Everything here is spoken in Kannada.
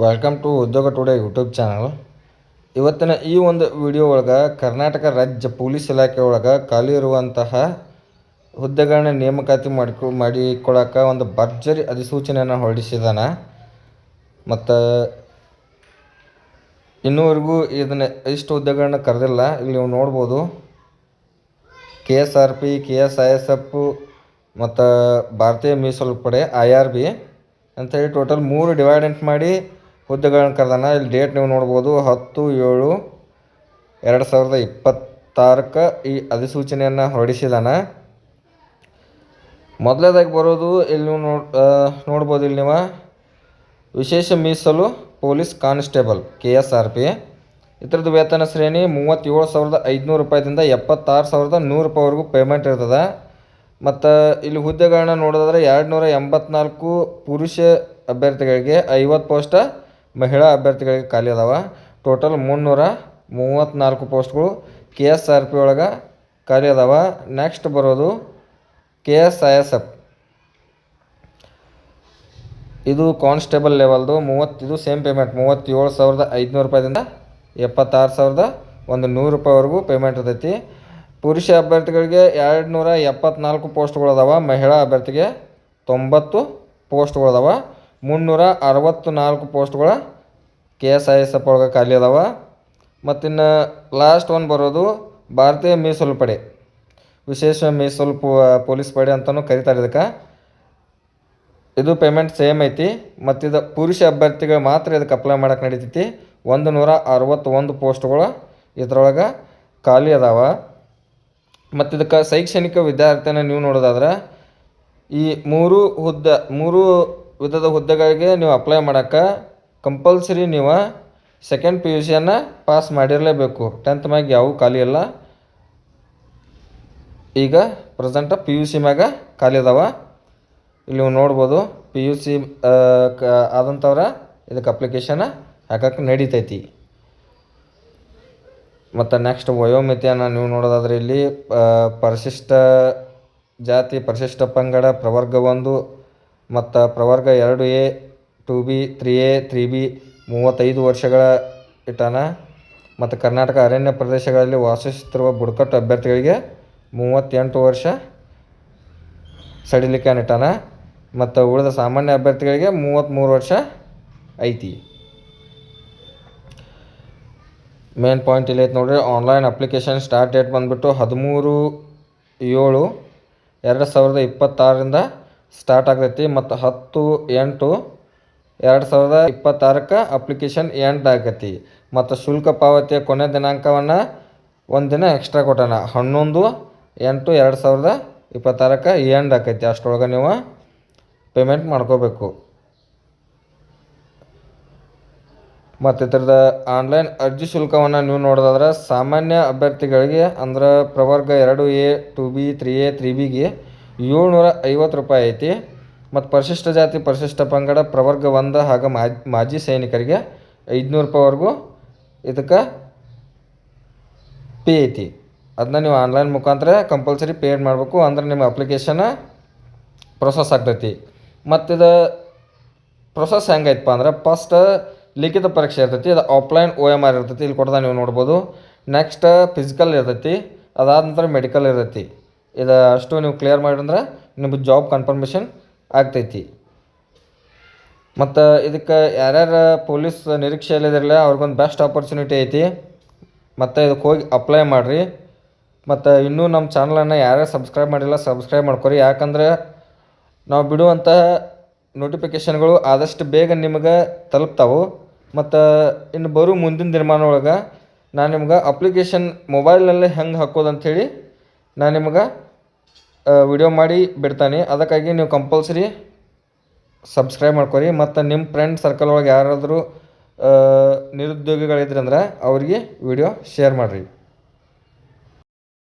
ವೆಲ್ಕಮ್ ಟು ಉದ್ಯೋಗ ಟುಡೇ ಯೂಟ್ಯೂಬ್ ಚಾನಲ್. ಇವತ್ತಿನ ಈ ಒಂದು ವಿಡಿಯೋ ಒಳಗೆ ಕರ್ನಾಟಕ ರಾಜ್ಯ ಪೊಲೀಸ್ ಇಲಾಖೆ ಒಳಗೆ ಖಾಲಿ ಇರುವಂತಹ ಹುದ್ದೆಗಳನ್ನ ನೇಮಕಾತಿ ಮಾಡಿಕೊಳ್ಳೋಕೆ ಒಂದು ಭರ್ಜರಿ ಅಧಿಸೂಚನೆಯನ್ನು ಹೊರಡಿಸಿದಾನೆ. ಮತ್ತು ಇನ್ನೂವರೆಗೂ ಇಷ್ಟು ಹುದ್ದೆಗಳನ್ನ ಕರೆದಿಲ್ಲ. ಇಲ್ಲಿ ನೀವು ನೋಡ್ಬೋದು KSRP, KSISF ಮತ್ತು ಭಾರತೀಯ ಮೀಸಲು ಪಡೆ IRB ಅಂಥೇಳಿ ಟೋಟಲ್ 3 ಡಿವೈಡೆಂಟ್ ಮಾಡಿ ಹುದ್ದೆಗಳನ್ನ ಕರೆದಾನ. ಇಲ್ಲಿ ಡೇಟ್ ನೀವು ನೋಡ್ಬೋದು 10/7/2026 ಈ ಅಧಿಸೂಚನೆಯನ್ನು ಹೊರಡಿಸಿದಾನೆ. ಮೊದಲನೇದಾಗಿ ಬರೋದು ಇಲ್ಲಿ ನೀವು ನೋಡ್ಬೋದು ಇಲ್ಲಿ ನೀವು ವಿಶೇಷ ಮೀಸಲು ಪೊಲೀಸ್ ಕಾನ್ಸ್ಟೇಬಲ್ KSRP. ಇದರದ್ದು ವೇತನ ಶ್ರೇಣಿ 37,500 ರೂಪಾಯಿದಿಂದ 76,100 ರೂಪಾಯಿವರೆಗೂ ಪೇಮೆಂಟ್ ಇರ್ತದೆ. ಮತ್ತು ಇಲ್ಲಿ ಹುದ್ದೆಗಳನ್ನ ನೋಡೋದಾದ್ರೆ 284 ಪುರುಷ ಅಭ್ಯರ್ಥಿಗಳಿಗೆ, 50 ಪೋಸ್ಟ್ ಮಹಿಳಾ ಅಭ್ಯರ್ಥಿಗಳಿಗೆ ಖಾಲಿ ಅದಾವೆ. ಟೋಟಲ್ 334 ಪೋಸ್ಟ್ಗಳು KSRP ಒಳಗೆ ಖಾಲಿ ಅದಾವೆ. ನೆಕ್ಸ್ಟ್ ಬರೋದು KSISF. ಇದು ಕಾನ್ಸ್ಟೇಬಲ್ ಲೆವೆಲ್ದು ಇದು ಸೇಮ್ ಪೇಮೆಂಟ್ 37,500 ರೂಪಾಯಿದಿಂದ 76,100 ರೂಪಾಯಿವರೆಗೂ ಪೇಮೆಂಟ್ ಇರ್ತೈತಿ. ಪುರುಷ ಅಭ್ಯರ್ಥಿಗಳಿಗೆ 274 ಪೋಸ್ಟ್ಗಳು ಅದಾವೆ. ಮಹಿಳಾ ಅಭ್ಯರ್ಥಿಗೆ 90 ಪೋಸ್ಟ್ಗಳು ಅದಾವೆ. 364 ಪೋಸ್ಟ್ಗಳು KSISF ಒಳಗೆ ಖಾಲಿ ಅದಾವೆ. ಮತ್ತಿನ್ನು ಲಾಸ್ಟ್ ಒಂದು ಬರೋದು ಭಾರತೀಯ ಮೀಸಲು ಪಡೆ, ವಿಶೇಷ ಮೀಸಲು ಪೊಲೀಸ್ ಪಡೆ ಅಂತಲೂ ಕರೀತಾರೆ ಇದಕ್ಕೆ. ಇದು ಪೇಮೆಂಟ್ ಸೇಮ್ ಐತಿ. ಮತ್ತು ಇದು ಪುರುಷ ಅಭ್ಯರ್ಥಿಗಳು ಮಾತ್ರ ಇದಕ್ಕೆ ಅಪ್ಲೈ ಮಾಡೋಕೆ ನಡೀತೈತಿ. 161 ಪೋಸ್ಟ್ಗಳು ಇದರೊಳಗೆ ಖಾಲಿ ಅದಾವೆ. ಮತ್ತು ಇದಕ್ಕೆ ಶೈಕ್ಷಣಿಕ ವಿದ್ಯಾರ್ಥಿಯನ್ನು ನೀವು ನೋಡೋದಾದ್ರೆ ಈ 3 ವಿಧದ ಹುದ್ದೆಗಳಿಗೆ ನೀವು ಅಪ್ಲೈ ಮಾಡೋಕ್ಕೆ ಕಂಪಲ್ಸರಿ ನೀವು 2nd PUC ಪಾಸ್ ಮಾಡಿರಲೇಬೇಕು. 10th ಮ್ಯಾಗ ಯಾವ ಖಾಲಿ ಇಲ್ಲ. ಈಗ ಪ್ರೆಸೆಂಟ್ PUC ಮ್ಯಾಗ ಖಾಲಿ ಅದಾವೆ. ಇಲ್ಲಿ ನೀವು ನೋಡ್ಬೋದು PUC ಆದಂಥವ್ರ ಇದಕ್ಕೆ ಅಪ್ಲಿಕೇಶನ್ ಹಾಕಕ್ಕೆ ನಡೀತೈತಿ. ಮತ್ತು ನೆಕ್ಸ್ಟ್ ವಯೋಮಿತಿಯನ್ನು ನೀವು ನೋಡೋದಾದ್ರೆ ಇಲ್ಲಿ ಪರಿಶಿಷ್ಟ ಜಾತಿ, ಪರಿಶಿಷ್ಟ ಪಂಗಡ, ಪ್ರವರ್ಗ 1 ಮತ್ತು ಪ್ರವರ್ಗ 2A, 2B, 3A, 3B 35 ವರ್ಷಗಳ ಇಟ್ಟಾನ. ಮತ್ತು ಕರ್ನಾಟಕ ಅರಣ್ಯ ಪ್ರದೇಶಗಳಲ್ಲಿ ವಾಸಿಸುತ್ತಿರುವ ಬುಡಕಟ್ಟು ಅಭ್ಯರ್ಥಿಗಳಿಗೆ 38 ವರ್ಷ ಸಡಿಲಿಕೆ ಇಟ್ಟಾನ. ಮತ್ತು ಉಳಿದ ಸಾಮಾನ್ಯ ಅಭ್ಯರ್ಥಿಗಳಿಗೆ 33 ವರ್ಷ ಐತಿ. ಮೇನ್ ಪಾಯಿಂಟ್ ಇಲ್ಲಿ ಐತೆ ನೋಡ್ರಿ. ಆನ್ಲೈನ್ ಅಪ್ಲಿಕೇಶನ್ ಸ್ಟಾರ್ಟ್ ಡೇಟ್ ಬಂದುಬಿಟ್ಟು 13/7/2026 ಸ್ಟಾರ್ಟ್ ಆಗ್ತೈತಿ. ಮತ್ತು 10/8/2026 ಅಪ್ಲಿಕೇಶನ್ ಎಂಡ್ ಆಗೈತಿ. ಮತ್ತು ಶುಲ್ಕ ಪಾವತಿಯ ಕೊನೆ ದಿನಾಂಕವನ್ನು ಒಂದು ದಿನ ಎಕ್ಸ್ಟ್ರಾ ಕೊಟ್ಟಾನ. 11/8/2026 ಎಂಡ್ ಆಕೈತಿ. ಅಷ್ಟರೊಳಗೆ ನೀವು ಪೇಮೆಂಟ್ ಮಾಡ್ಕೋಬೇಕು. ಮತ್ತು ಇದರದ ಆನ್ಲೈನ್ ಅರ್ಜಿ ಶುಲ್ಕವನ್ನು ನೀವು ನೋಡೋದಾದ್ರೆ ಸಾಮಾನ್ಯ ಅಭ್ಯರ್ಥಿಗಳಿಗೆ ಅಂದ್ರೆ ಪ್ರವರ್ಗ 2A, 2B, 3A, 3Bಗೆ 750 ರೂಪಾಯಿ ಐತಿ. ಮತ್ತು ಪರಿಶಿಷ್ಟ ಜಾತಿ, ಪರಿಶಿಷ್ಟ ಪಂಗಡ, ಪ್ರವರ್ಗ 1 ಹಾಗೂ ಮಾಜಿ ಸೈನಿಕರಿಗೆ 500 ರೂಪಾಯಿವರೆಗೂ ಇದಕ್ಕೆ ಪೇ ಐತಿ. ಅದನ್ನ ನೀವು ಆನ್ಲೈನ್ ಮುಖಾಂತರ ಕಂಪಲ್ಸರಿ ಪೇಡ್ ಮಾಡಬೇಕು. ಅಂದ್ರೆ ನಿಮ್ಮ ಅಪ್ಲಿಕೇಶನ್ ಪ್ರೊಸೆಸ್ ಆಗ್ತೈತಿ. ಮತ್ತು ಇದು ಪ್ರೊಸೆಸ್ ಹೆಂಗೈತಪ್ಪ ಅಂದ್ರೆ ಫಸ್ಟ್ ಲಿಖಿತ ಪರೀಕ್ಷೆ ಇರ್ತೈತಿ. ಅದು ಆಫ್ಲೈನ್ OMR ಇರ್ತೈತಿ. ಇಲ್ಲಿ ಕೊಡ್ದ ನೀವು ನೋಡ್ಬೋದು. ನೆಕ್ಸ್ಟ್ ಫಿಸಿಕಲ್ ಇರ್ತೈತಿ. ಅದಾದ ನಂತರ ಮೆಡಿಕಲ್ ಇರ್ತೈತಿ. ಇದು ಅಷ್ಟು ನೀವು ಕ್ಲಿಯರ್ ಮಾಡಿದ್ರೆ ನಿಮಗೆ ಜಾಬ್ ಕನ್ಫರ್ಮೇಷನ್ ಆಗ್ತೈತಿ. ಮತ್ತು ಇದಕ್ಕೆ ಯಾರ್ಯಾರು ಪೊಲೀಸ್ ನಿರೀಕ್ಷೆಯಲ್ಲಿದ್ದಿರಲ್ಲ ಅವ್ರಿಗೊಂದು ಬೆಸ್ಟ್ ಆಪರ್ಚುನಿಟಿ ಐತಿ. ಮತ್ತು ಇದಕ್ಕೆ ಹೋಗಿ ಅಪ್ಲೈ ಮಾಡಿರಿ. ಮತ್ತು ಇನ್ನೂ ನಮ್ಮ ಚಾನಲನ್ನು ಯಾರ್ಯಾರು ಸಬ್ಸ್ಕ್ರೈಬ್ ಮಾಡಿಲ್ಲ ಸಬ್ಸ್ಕ್ರೈಬ್ ಮಾಡ್ಕೊರಿ. ಯಾಕಂದರೆ ನಾವು ಬಿಡುವಂಥ ನೋಟಿಫಿಕೇಷನ್ಗಳು ಆದಷ್ಟು ಬೇಗ ನಿಮಗೆ ತಲುಪ್ತಾವೆ. ಮತ್ತು ಇನ್ನು ಮುಂದಿನ ದಿನಮಾನ ಒಳಗೆ ನಾನು ನಿಮ್ಗೆ ಅಪ್ಲಿಕೇಶನ್ ಮೊಬೈಲ್ನಲ್ಲೇ ಹೆಂಗೆ ಹಾಕೋದು ಅಂಥೇಳಿ ನಾನು ನಿಮ್ಗೆ ವಿಡಿಯೋ ಮಾಡಿ ಬಿಡ್ತಾನೆ. ಅದಕ್ಕಾಗಿ ನೀವು ಕಂಪಲ್ಸರಿ ಸಬ್ಸ್ಕ್ರೈಬ್ ಮಾಡ್ಕೊರಿ. ಮತ್ತು ನಿಮ್ಮ ಫ್ರೆಂಡ್ ಸರ್ಕಲ್ ಒಳಗೆ ಯಾರಾದರೂ ನಿರುದ್ಯೋಗಿಗಳಿದ್ರಂದ್ರೆ ಅವ್ರಿಗೆ ವಿಡಿಯೋ ಶೇರ್ ಮಾಡಿರಿ.